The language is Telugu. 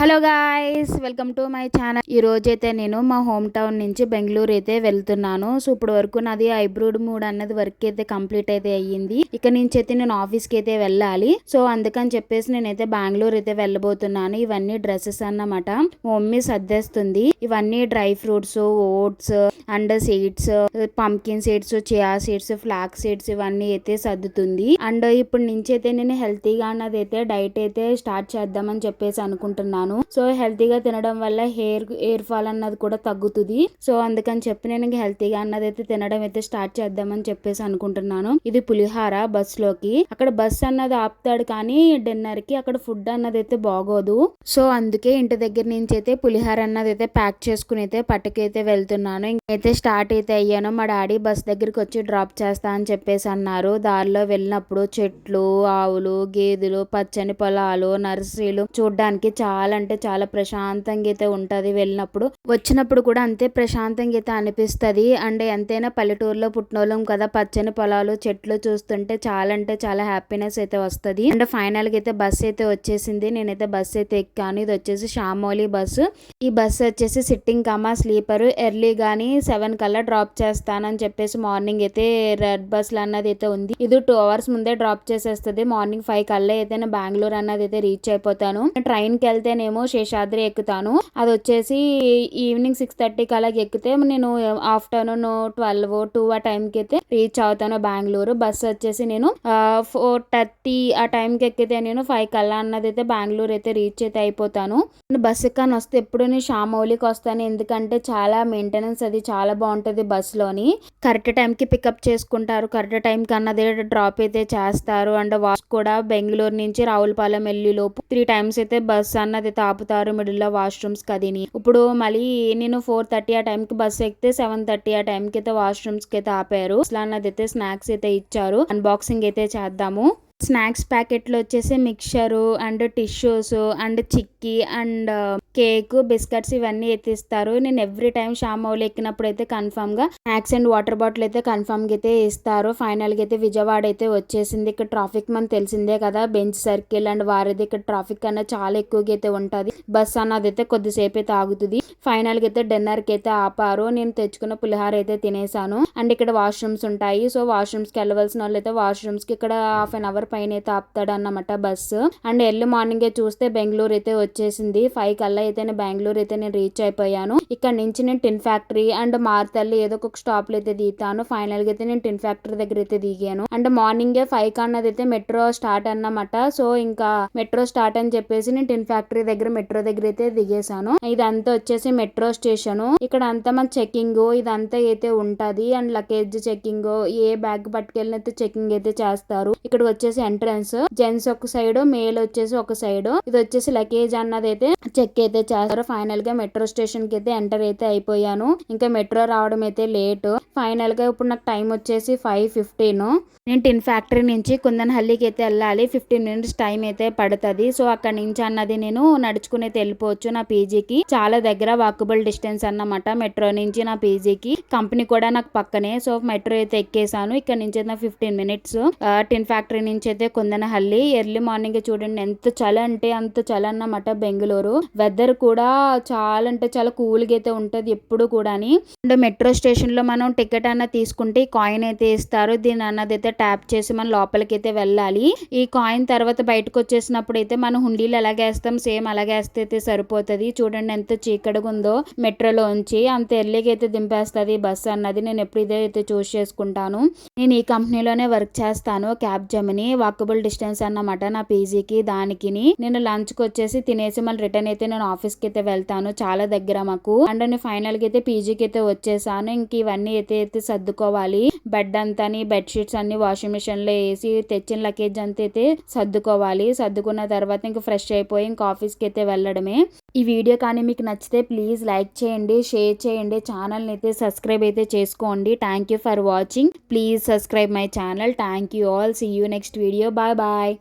Hello guys, welcome to my channel. ఈ రోజైతే నేను మా హోమ్ టౌన్ నుంచి బెంగళూరు అయితే వెళ్తున్నాను. సో ఇప్పుడు వరకు నాది ఐబ్రోడ్ మూడ్ అన్నది వర్క్ అయితే కంప్లీట్ అయితే అయ్యింది. ఇక నుంచి అయితే నేను ఆఫీస్కి అయితే వెళ్ళాలి. సో అందుకని చెప్పేసి నేనైతే బెంగళూరు అయితే వెళ్ళబోతున్నాను. ఇవన్నీ డ్రెస్సెస్ అన్నమాట. మా మమ్మీ సర్దేస్తుంది. ఇవన్నీ dry fruits, oats and seeds, pumpkin seeds, chia seeds, flax seeds ఇవన్నీ అయితే సర్దుతుంది. అండ్ ఇప్పుడు నుంచి అయితే నేను హెల్తీగా అన్నది అయితే డైట్ అయితే స్టార్ట్ చేద్దామని చెప్పేసి అనుకుంటున్నాను. సో హెల్తీగా తినడం వల్ల హెయిర్ ఫాల్ అన్నది కూడా తగ్గుతుంది. సో అందుకని చెప్పి నేను హెల్తీగా అన్నది అయితే తినడం అయితే స్టార్ట్ చేద్దామని చెప్పేసి అనుకుంటున్నాను. ఇది పులిహార బస్ లోకి. అక్కడ బస్ అన్నది ఆపుతాడు కానీ డిన్నర్ కి అక్కడ ఫుడ్ అన్నది అయితే బాగోదు. సో అందుకే ఇంటి దగ్గర నుంచి అయితే పులిహార అన్నది అయితే ప్యాక్ చేసుకుని అయితే పట్టుకైతే వెళ్తున్నాను. అయితే స్టార్ట్ అయితే అయ్యాను. మా డాడీ బస్ దగ్గరికి వచ్చి డ్రాప్ చేస్తా అని చెప్పేసి అన్నారు. దారిలో వెళ్ళినప్పుడు చెట్లు, ఆవులు, గేదెలు, పచ్చని పొలాలు, నర్సరీలు చూడడానికి చాలా అంటే చాలా ప్రశాంతంగా అయితే ఉంటది. వెళ్ళినప్పుడు వచ్చినప్పుడు కూడా అంతే ప్రశాంతంగా అయితే అనిపిస్తుంది. అండ్ ఎంతైనా పల్లెటూరులో పుట్టినోళ్ళం కదా, పచ్చని పొలాలు చెట్లు చూస్తుంటే చాలా అంటే చాలా హ్యాపీనెస్ అయితే వస్తుంది. అండ్ ఫైనల్ గా అయితే బస్ అయితే వచ్చేసింది. నేనైతే బస్ అయితే ఎక్కాను. ఇది వచ్చేసి షామోలి బస్సు. ఈ బస్సు వచ్చేసి సిట్టింగ్ కమా స్లీపర్. ఎర్లీ గానీ 7 కల్లా డ్రాప్ చేస్తానని చెప్పేసి మార్నింగ్ అయితే రెడ్ బస్ అన్నది అయితే ఉంది. ఇది 2 hours ముందే డ్రాప్ చేసేస్తుంది. మార్నింగ్ 5 కల్లా అయితే నేను బెంగళూరు అన్నది అయితే రీచ్ అయిపోతాను. ట్రైన్ కి వెళ్తేనేమో శేషాద్రి ఎక్కుతాను. అది వచ్చేసి ఈవినింగ్ 6:30 కల్లా ఎక్కితే నేను ఆఫ్టర్నూన్ 12-2 ఆ టైంకి అయితే రీచ్ అవుతాను బెంగళూరు. బస్ వచ్చేసి నేను 4:30 ఆ టైంకి ఎక్కితే నేను 5 కల్లా అన్నది అయితే బెంగళూరు అయితే రీచ్ అయితే అయిపోతాను. బస్సు కానీ వస్తే ఎప్పుడు నేను షామౌలికి వస్తాను. ఎందుకంటే చాలా మెయింటెనెన్స్ అది చాలా బాగుంటుంది బస్సులోని. కరెక్ట్ టైంకి పికప్ చేసుకుంటారు, కరెక్ట్ టైంకి అన్నది డ్రాప్ అయితే చేస్తారు. అండ్ వాష్ కూడా బెంగళూరు నుంచి రావులపాలెం వెళ్ళి లోపు 3 times అయితే బస్ అన్నది ఆపుతారు మిడిల్ లో వాష్రూమ్స్ కదిని. ఇప్పుడు మళ్ళీ నేను 4:30 ఆ టైంకి బస్ ఎక్కితే 7:30 ఆ టైంకి అయితే వాష్రూమ్స్ కి అయితే ఆపారు. అసలు అన్నది అయితే స్నాక్స్ అయితే ఇచ్చారు. అన్బాక్సింగ్ అయితే చేద్దాము. స్నాక్స్ ప్యాకెట్లు వచ్చేసి mixture and tissues and chikki and cake, biscuits ఇవన్నీ అయితే ఇస్తారు. నేను ఎవ్రీ టైం షామౌలి ఎక్కినప్పుడు అయితే కన్ఫర్మ్ గా స్నాక్స్ అండ్ వాటర్ బాటిల్ అయితే కన్ఫర్మ్ గా అయితే ఇస్తారు. ఫైనల్ గా అయితే విజయవాడ అయితే వచ్చేసింది. ఇక్కడ ట్రాఫిక్ మనకు తెలిసిందే కదా, బెంచ్ సర్కిల్ అండ్ వారిది ఇక్కడ ట్రాఫిక్ అన్నది చాలా ఎక్కువగా అయితే ఉంటది. బస్ అన్నది అయితే కొద్దిసేపు అయితే ఆగుతుంది. ఫైనల్ గా అయితే డిన్నర్ కి అయితే ఆపారు. నేను తెచ్చుకున్న పులిహార అయితే తినేసాను. అండ్ ఇక్కడ వాష్రూమ్స్ ఉంటాయి. సో వాష్రూమ్స్ కి వెళ్ళవలసిన వాళ్ళు అయితే వాష్రూమ్స్ కి ఇక్కడ హాఫ్ అన్ అవర్ పైన అయితే ఆపుతాడు అన్నమాట బస్సు. అండ్ ఎర్లీ మార్నింగ్ చూస్తే బెంగళూరు అయితే వచ్చేసింది. 5 కల్లా అయితే బెంగళూరు అయితే నేను రీచ్ అయిపోయాను. ఇక్కడ నుంచి నేను టిన్ ఫ్యాక్టరీ అండ్ మార్తల్లి ఏదో ఒక స్టాప్ లో అయితే దిగుతాను. ఫైనల్ గా అయితే నేను టిన్ ఫ్యాక్టరీ దగ్గర అయితే దిగాను. అండ్ మార్నింగ్ 5 అన్నది అయితే మెట్రో స్టార్ట్ అన్నమాట. సో ఇంకా మెట్రో స్టార్ట్ అని చెప్పేసి నేను టిన్ ఫ్యాక్టరీ దగ్గర మెట్రో దగ్గర అయితే దిగేసాను. ఇదంతా వచ్చేసి మెట్రో స్టేషన్. ఇక్కడ అంతా మన చెకింగ్ ఇదంతా అయితే ఉంటది. అండ్ లగేజ్ చెకింగ్, ఏ బ్యాగ్ పట్టుకెళ్ళిన అయితే చెకింగ్ అయితే చేస్తారు. ఇక్కడ వచ్చేసి ఎంట్రన్స్ జెంట్స్ ఒక సైడ్, మేల్ వచ్చేసి ఒక సైడ్. ఇది వచ్చేసి లగేజ్ అన్నది అయితే చెక్ అయితే చేస్తారు. ఫైనల్ గా మెట్రో స్టేషన్ కి అయితే ఎంటర్ అయితే అయిపోయాను. ఇంకా మెట్రో రావడం అయితే లేట్. ఫైనల్ గా ఇప్పుడు నాకు టైం వచ్చేసి 5:15. నేను టిన్ ఫ్యాక్టరీ నుంచి కుందన్హల్లికి అయితే వెళ్ళాలి. 15 minutes టైం అయితే పడుతుంది. సో అక్కడ నుంచి అన్నది నేను నడుచుకుని అయితే వెళ్ళిపోవచ్చు నా పీజీకి. చాలా దగ్గర వాకబుల్ డిస్టెన్స్ అన్నమాట మెట్రో నుంచి నా పీజీకి. కంపెనీ కూడా నాకు పక్కనే. సో మెట్రో అయితే ఎక్కేసాను. ఇక్కడ నుంచి అయితే 15 minutes టిన్ ఫ్యాక్టరీ నుంచి అయితే కుందనహల్లి. ఎర్లీ మార్నింగ్ చూడండి ఎంత చలి అంటే అంత చలి అన్నమాట బెంగళూరు. వెదర్ కూడా చాలా అంటే చాలా కూల్ గా అయితే ఉంటది ఎప్పుడు కూడా. అండ్ మెట్రో స్టేషన్ లో మనం టికెట్ అన్న తీసుకుంటే కాయిన్ అయితే ఇస్తారు. దీని అన్నది అయితే ట్యాప్ చేసి మనం లోపలికి అయితే వెళ్ళాలి. ఈ కాయిన్ తర్వాత బయటకు వచ్చేసినప్పుడు అయితే మనం హుండీలు ఎలాగ వేస్తాం సేమ్ అలాగే వేస్తే అయితే సరిపోతుంది. చూడండి ఎంత చీకటిగా ఉందో మెట్రోలో ఉంచి. అంత ఎర్లీగా అయితే దింపేస్తుంది బస్ అన్నది. నేను ఎప్పుడు ఇదే అయితే చూస్ చేసుకుంటాను. నేను ఈ కంపెనీలోనే వర్క్ చేస్తాను, క్యాబ్ జెమిని. వాకబుల్ డిస్టెన్స్ అన్నమాట నా పీజీకి దానికి. నేను లంచ్ కి వచ్చేసి తినేసి మళ్ళీ రిటర్న్ అయితే నేను ఆఫీస్ కి అయితే వెళ్తాను. చాలా దగ్గర మాకు. అండ్ నేను ఫైనల్ గా అయితే పీజీకి అయితే వచ్చేసాను. ఇంక ఇవన్నీ అయితే సర్దుకోవాలి. బెడ్ అంతా బెడ్షీట్స్ అన్ని వాషింగ్ మిషన్ లో వేసి తెచ్చిన లగేజ్ అంతా అయితే సర్దుకోవాలి. సర్దుకున్న తర్వాత ఇంక ఫ్రెష్ అయిపోయి ఇంక ఆఫీస్ కి అయితే వెళ్ళడమే. ఈ వీడియో కానీ మీకు నచ్చితే ప్లీజ్ లైక్ చేయండి, షేర్ చేయండి, ఛానల్ అయితే సబ్స్క్రైబ్ అయితే చేసుకోండి. Thank you for watching. Please subscribe my channel. Thank you all. See you next video. Bye bye.